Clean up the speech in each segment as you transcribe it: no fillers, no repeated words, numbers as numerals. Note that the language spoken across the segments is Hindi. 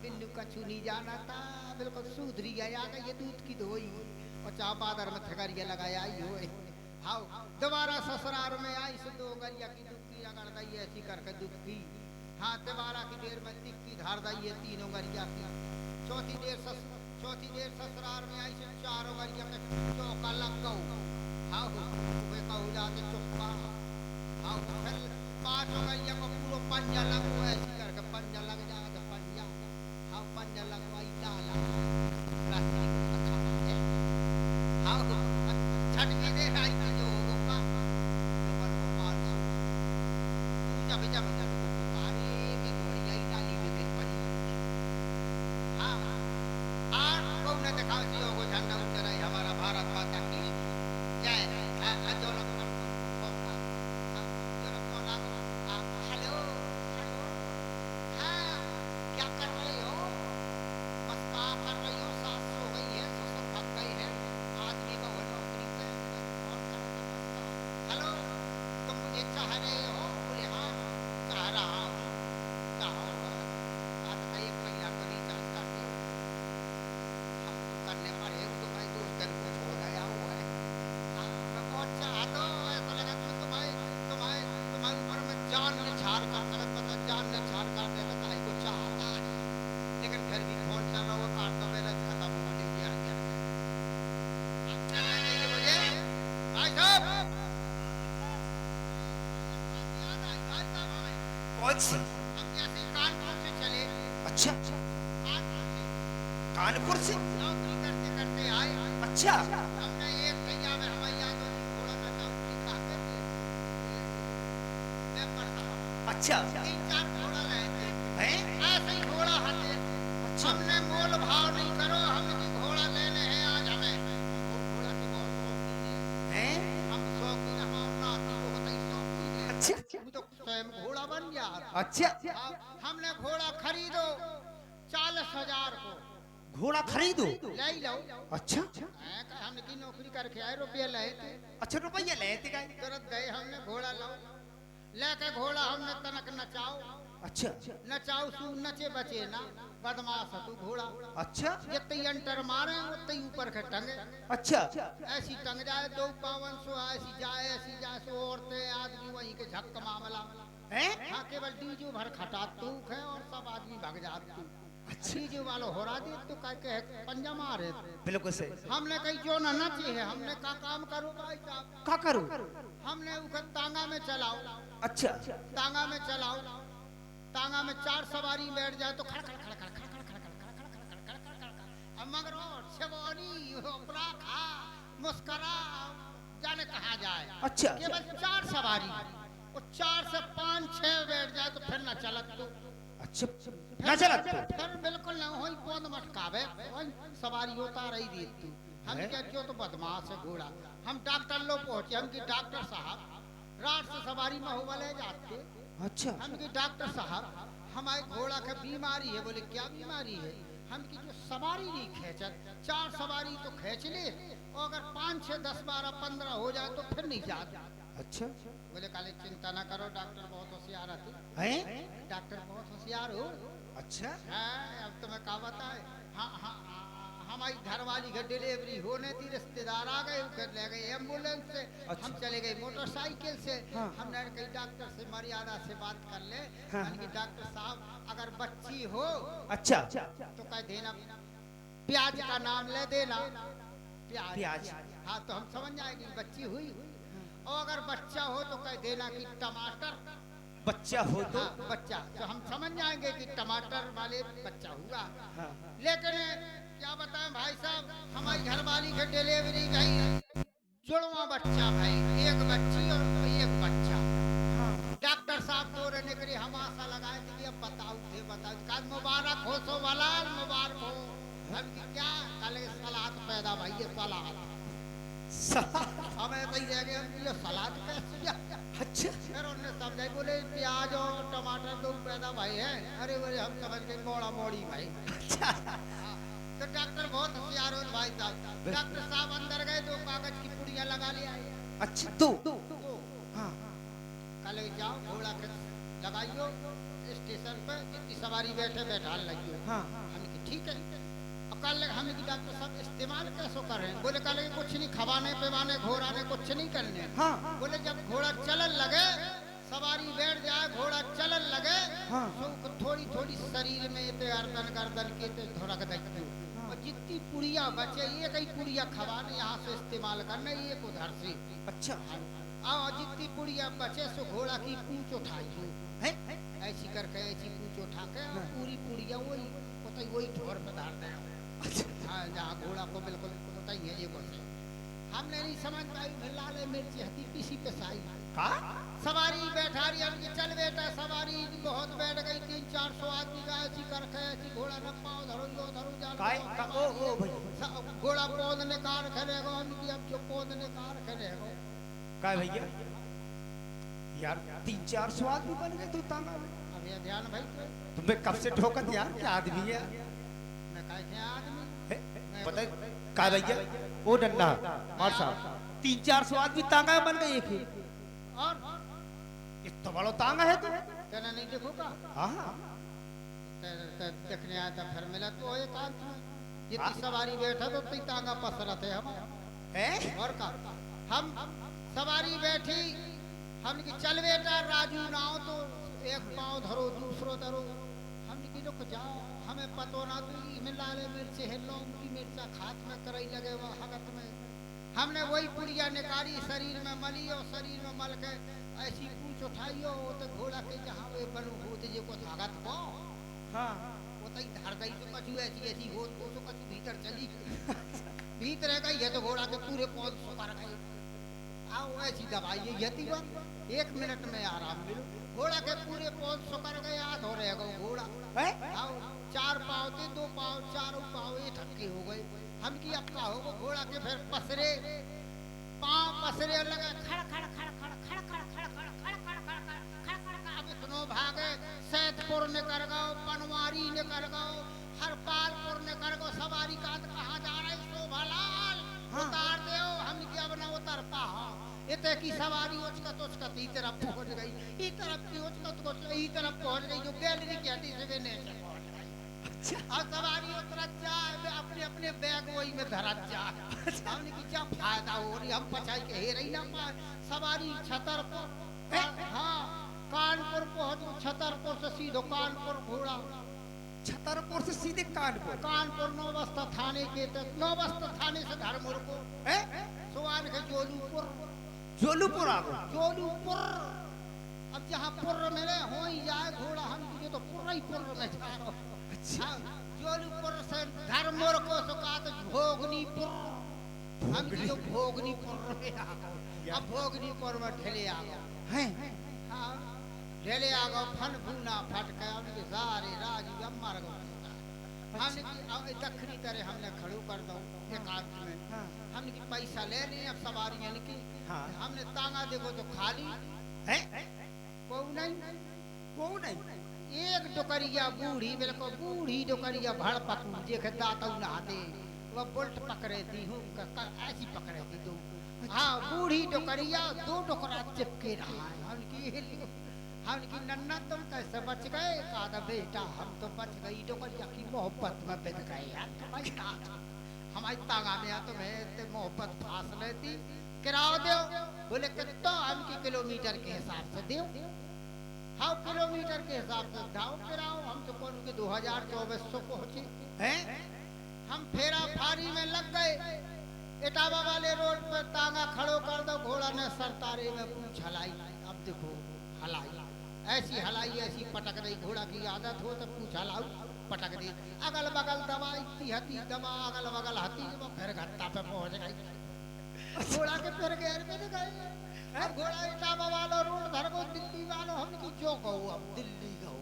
बिल्लू कछु नहीं जाना था, बिल्कुल सुधरी गया कि ये दूध की धोई और चाह बादर में थगरिया लगाया ही हो। हाँ दोबारा ससुराल में आई से दो गरिया की दुखी रगड़ गई ऐसी करके दुखी। हाँ दोबारा की देर में तिक्की धार गई है तीनों गरिया की। चौथी देर ससुराल में आई से चारों गरिया के चौका लग गऊ। हाँ वे कहू जाते चौका। हाँ फिर पांचों गरिया को पूरा पंजा लगू ऐसी करके पंजा लग जाए तो पंजा। हाँ पंजा लगवाई लाला प्लास्टिक का खाना है। हाँ छटके दे आई थी जो होगा जो बन को 500 जब जब जब पुकारे में घोड़िया ही डाली में देख पड़ी। हाँ और कौन ने देखा सी हो झंडा उतरा हमारा भारत माता की जय। आंदोलन हेलो हेलो हाँ क्या कर रहे हो? बस क्या कर रही हो? सास सो गई है, ससुर थक गए हैं, आदमी का वो नौकरी पे और हेलो तुम मुझे चाह रहे हो? बोले हाँ चाह रहा हूँ। एक महीना को रिचार्ज करते करने पर एक तो भाई दोस्त को छोड़ गया हुआ है। मैं बहुत चाहता हूँ, ऐसा लगा तुम्हारी उम्र में जान ने छाड़ कर गलत पता जान ने छाड़ कर दे लगा है को चाहता है, लेकिन फिर भी फोन चल रहा हुआ कार्ड तो बैलेंस खत्म हो गया यार। अब चलने देंगे मुझे भाई साहब। कौन सी? हम जैसे कानपुर से चले। अच्छा कानपुर से नौकरी करते करते आए। अच्छा हमने एक भैया में हमारी याद होती घोड़ा का नाम कहते थे मैं पढ़ता हूँ। अच्छा 3-4 घोड़ा लाए थे हैं? ऐसे ही घोड़ा हाथे। अच्छा हमने मोल भाव नहीं करो, हम की घोड़ा लेने हैं आज हमें। वो घोड़ा की बहुत शौकीन है। हैं? हम शौकीन हमारे नाती को बताई शौकीन है। अच्छा वो तो स्वयं घोड़ा बन गया। अच्छा हमने घोड़ा खरीदो 40,000 को। घोड़ा खरीदो ले लो। अच्छा हमने की नौकरी करके आए, रुपये लाए थे। अच्छा रुपया लेते गए तुरंत गए हमने घोड़ा लाओ लेके घोड़ा हमने तनक नचाओ। अच्छा नचाओ सू नचे बचे ना बदमाश है तू घोड़ा। अच्छा जितनी अंटर मारे उतनी ऊपर के टंगे। अच्छा ऐसी टंग जाए 2 पावन सो ऐसी जाए सो औरतें आदमी वहीं के झक मामला हैं? हाँ केवल डीजो भर खटा तू है और सब आदमी भग जात तू। अच्छा डीजो वालों हो रहा दे तो कह पंजा मारे। बिल्कुल सही। हमने कही जो ना नचे है हमने का काम करो भाई साहब। क्या करूं? हमने उखत तांगा में चलाओ। अच्छा तांगा में चलाओ, तांगा में 4 सवारी बैठ जाए तो खड़ खड़ खड़ खड़ खड़ खड़ खड़ खड़ खड़ खड़ खड़ खड़ खड़ खड़ अब मगर छबोनी उपरा खा मुस्करा जाने कहाँ जाए। अच्छा केवल 4 सवारी और 4 से 5-6 बैठ जाए तो फिर न चलत तू। अच्छा ना चला तो फिर बिल्कुल न होई पौध मटकावे सवारी होता रही दी तू। हम क्या जो तो बदमाश है घोड़ा। हम डॉक्टर लो पहुंचे, हम की डॉक्टर साहब रात से सवारी में हुआ ले जाते। अच्छा हम की डॉक्टर साहब हमारे घोड़ा का बीमारी है। बोले क्या बीमारी है? हम की जो सवारी नहीं खेचत 4 सवारी तो खेच ले और अगर 5, 6, 10, 12, 15 हो जाए तो फिर नहीं जाते। अच्छा बोले काले चिंता ना करो डॉक्टर बहुत होशियार आती। हैं? डॉक्टर बहुत होशियार हो। अच्छा अब तुम्हें क्या बताए। हाँ हाँ हमारी घर वाली की डिलीवरी होने थी, रिश्तेदार आ गए फिर ले गए एम्बुलेंस से। अच्छा। हम चले गए मोटरसाइकिल से। हाँ। हमने कही डॉक्टर से मर्यादा से बात कर ले। हाँ। कि डॉक्टर साहब अगर बच्ची हो अच्छा तो कह देना प्याज का नाम ले देना। प्याज। हाँ तो हम समझ जाएंगे बच्ची हुई। और अगर बच्चा हो तो कह देना कि टमाटर। बच्चा हो तो हाँ, बच्चा तो हम समझ जाएंगे कि टमाटर वाले बच्चा हुआ। हाँ। लेकिन क्या बताएं भाई साहब हमारी घरवाली की डिलीवरी गई जुड़वा बच्चा भाई, एक बच्ची और एक बच्चा। हाँ। डॉक्टर साहब तो रहने के लिए हम आशा लगाए थे कि अब बताओ कल मुबारक हो सो वाला मुबारक हो। हम की क्या कल सलाद पैदा भाई ये सलाद हमें तो रह गए हम सलाद पैदा। अच्छा फिर उन्होंने समझाई बोले प्याज और टमाटर तो पैदा भाई है। अरे बोले हम समझ गए मोड़ा मोड़ी भाई। तो डॉक्टर बहुत होशियार हो भाई साहब। डॉक्टर साहब अंदर गए 2 कागज की पुड़िया लगा लिया। अच्छा तो तो हाँ कल जाओ घोड़ा के लगाइयो स्टेशन पे जितनी सवारी बैठे बैठा लगी हो। हाँ हमने कि ठीक है। अब कल हमने कि डॉक्टर साहब इस्तेमाल कैसे कर रहे हैं? बोले कल कुछ नहीं, खवाने पिवाने घोड़ाने कुछ नहीं करने। हाँ बोले जब घोड़ा चलन लगे, सवारी बैठ जाए, घोड़ा चलन लगे, हाँ। तो थोड़ी थोड़ी शरीर में ते गर्दन गर्दन के ते धड़क दे। और जितनी पुड़िया बचे एक ही पुड़िया खवाने यहाँ से इस्तेमाल करने, एक उधर से। अच्छा और जितनी पुड़िया बचे सो घोड़ा की पूंछ उठाई हो है ऐसी करके, ऐसी पूंछ उठा के और पूरी पुड़िया वही ठोर में डाल दे। हाँ, जहाँ घोड़ा को बिल्कुल पता ही है ये कुछ। हमने नहीं समझ पाई, लाल मिर्ची हती किसी पे साई का सवारी बैठा रही, हम कि चल बेटा सवारी बहुत बैठ गई, 300-400 आदमी का ऐसी करके ऐसी घोड़ा न पाओ धरो यो धरो काय का ओ भैया घोड़ा पौधने कार खड़ेगा, हम कि अब जो पौधने कार खड़ेगा। काय भैया यार 300-400 आदमी बन गए तू तांगा में। अब ये ध्यान भाई तुम्हें कब से ठोकर यार, क्या आदमी है? मैं कहे आदमी पता है काय भैया ओ डंडा मार साहब 300-400 आदमी तांगा में बन गए एक ही। और इतना बड़ा तांगा है तू? तेना नहीं देखो का? हाँ देखने आया था फिर मिला तो एकांत में जितनी सवारी बैठा तो उतनी तांगा पसरा थे हम है और का। हम सवारी बैठी, हम कि चल बेटा राजू नाव तो एक पाँव धरो दूसरो धरो, हमने कि रुक जाओ हमें पतो ना तो में लाले मिर्च है लौंग की मिर्चा खात में करई लगे वह हगत में। हमने वही पुड़िया निकाली शरीर में मली और शरीर में मल के ऐसी पूंछ उठाई हो तो घोड़ा के जहाँ वे बनू होते जो कुछ हगत पो हाँ वो तई धर गई तो कछु ऐसी ऐसी हो तो कछु भीतर चली भीतर रह गई है तो घोड़ा के पूरे पौध सुकर गए। आओ ऐसी दवाई यति बात 1 मिनट में आराम मिलो, घोड़ा के पूरे पौध सुकर गए, हाथ हो रहे गो घोड़ा है आओ 4 पाँव थे 2 पाँव 4 पाँव ये ठक्के हो गए। हम की अब का हो घोड़ा के फिर पसरे पाँव पसरे लगा खड़ खड़ खड़ खड़ खड़ खड़ खड़ खड़ खड़ खड़ खड़ खड़ खड़ खड़ अब इतनो भागे सैदपुर ने कर गो, पनवारी ने कर गो, हरपालपुर ने कर गो, सवारी का कहाँ जा रहे शोभालाल उतार दे। हम की अब न उतर पाओ इतने की सवारी उचकत ई तरफ पहुंच गई, ई तरफ की उचकत ई तरफ पहुंच गई जो गैलरी की हड्डी से ने पहुंच गई। अब सवारी उतरत जाए अपने अपने बैग वही में धरत जाए। हमने की क्या फायदा हो रही, हम पछाई के हे रही ना पाए। सवारी छतरपुर हाँ कानपुर पहुंच, छतरपुर से सीधो कानपुर घोड़ा, छतरपुर से सीधे कानपुर, कानपुर नौबस्ता थाने के तक, नौबस्ता थाने से धर्मपुर को है सुवान के जोलूपुर जोलूपुर आ गए जोलूपुर। अब जहाँ पुर मिले हो ही जाए घोड़ा, हम तुझे तो पूरा ही पुर में जाओ। अच्छा जोलूपुर से धर्मपुर को सुखा तो भोगनीपुर, हम की जो भोगनीपुर में आ गए। अब भोगनीपुर में ढेले आ गए हैं हाँ ढेले आ गए फन फूना फट के हमने सारे राजी अब मर गए। हमने की दक्षिणी तरह हमने खड़ू कर दो एकांत में। हाँ हमने की पैसा ले लिए अब सवारी यानी कि हाँ हमने तांगा देखो तो खाली है को नहीं को नहीं एक डोकरिया बूढ़ी बिल्कुल बूढ़ी डोकरिया भड़ पकू देखे दाता नहाते वह बुल्ट पकड़े थी हूँ ऐसी पकड़े थी दो। हाँ बूढ़ी डोकरिया 2 डोकरा चिपके रहा है। हम की नन्ना तुम कैसे बच गए? कहा बेटा हम तो बच गई डोकरिया की मोहब्बत में बिक गए यार, हमारी तांगा में आ तुम्हें मोहब्बत फांस लेती। किराया दो, बोले कितना? हम की किलोमीटर के हिसाब से दो। हाँ किलोमीटर के हिसाब से दाओ किराओ। हम तो कौन के 2400 पहुंचे हैं हम फेरा फारी में लग गए। इटावा वाले रोड पर तांगा खड़ो कर दो, घोड़ा ने सरतारे में पूछ हलाई। अब देखो हलाई ऐसी हलाई ऐसी पटक रही, घोड़ा की आदत हो तो पूछ हलाऊ पटक दी। अगल बगल दवा इतनी हती दवा अगल बगल हती फिर घट्टा पे पहुंच गई। घोड़ा के फिर गैर में गए। अब घोड़ा इटावा वालों रोड धर को दिल्ली वालों हम की जो कहो अब दिल्ली कहो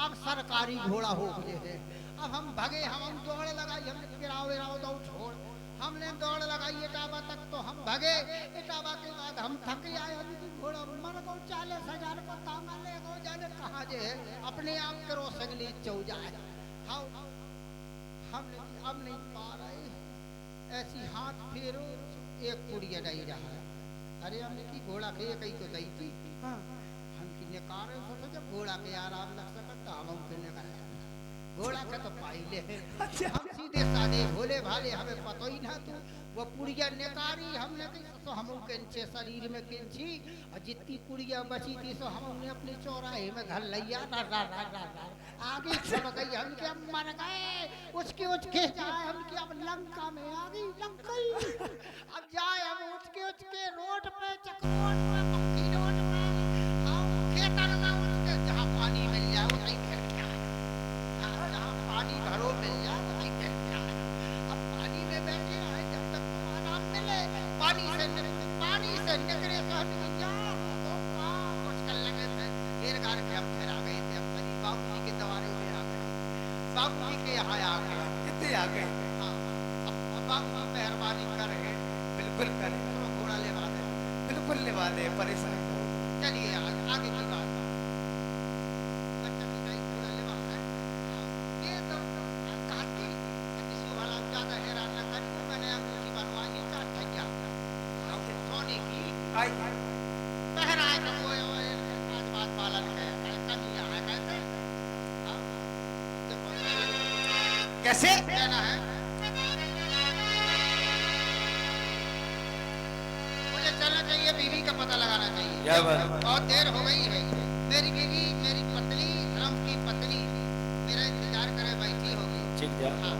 अब सरकारी घोड़ा हो गए है। अब हम भगे, हम दौड़ लगाई, हमने गिराओ गिराओ दो छोड़, हमने दौड़ लगाई इटावा तक तो हम भगे। इटावा के बाद हम थक आए, घोड़ा मन को 40,000 को तांगा ले गो जाने कहाँ जे है अपने आप करो सगली चौ जाए। हमने अब नहीं पा रहे, ऐसी हाथ फेरो एक पुड़िया नहीं रहा है। अरे हमने की घोड़ा के कहीं तो दई थी। हाँ हम की निकारे सोचो जब घोड़ा के आराम लग सकता हम के निकाले घोड़ा का तो पाइले हम सीधे साधे भोले भाले हमें पतो ही ना तू वो पुड़िया निकारी हमने तो हम केंचे शरीर में केंची और जितनी पुड़िया बची थी तो हमने अपने चौराहे में धर लिया आगे चल गई हम क्या मर गए उसके जाए हम क्या अब लंका में आ गई लंका अब जाए हम उसके रोड पे चक्रोट पे पक्की रोड पे हम खेतर में उसके जहाँ पानी मिल जाए वो नहीं खेल क्या जहाँ पानी भरो मिल जाए वो नहीं खेल क्या अब पानी में बैठे हैं जब तक तुम आराम मिले पानी से निकले तो हम मुश्किल लगे थे घेर घार के हम फिर आ गए थे हम कहीं बाबू जी के दवारे में आ गए बाबू जी के यहाँ आ गए कितने आ गए? हाँ अब बाबू मेहरबानी करे बिल्कुल करे, तो घोड़ा लेवा दे बिल्कुल लेवा दे, परेशान हो। चलिए आगे की बात अच्छा ठीक है घोड़ा लेवा है ये तो काटी किसी वाला ज्यादा हैरान न करी तो मैंने अंगूठी बनवाई का ठैया सोने की आई पहनाए तो वो आज बात पालन है कन्या है कैसे हाँ कैसे कहना है मुझे चलना चाहिए बीवी का पता लगाना चाहिए क्या बात? बहुत देर हो गई है मेरी बीवी मेरी पत्नी धर्म की पत्नी मेरा इंतजार करे बैठी होगी ठीक जा। हाँ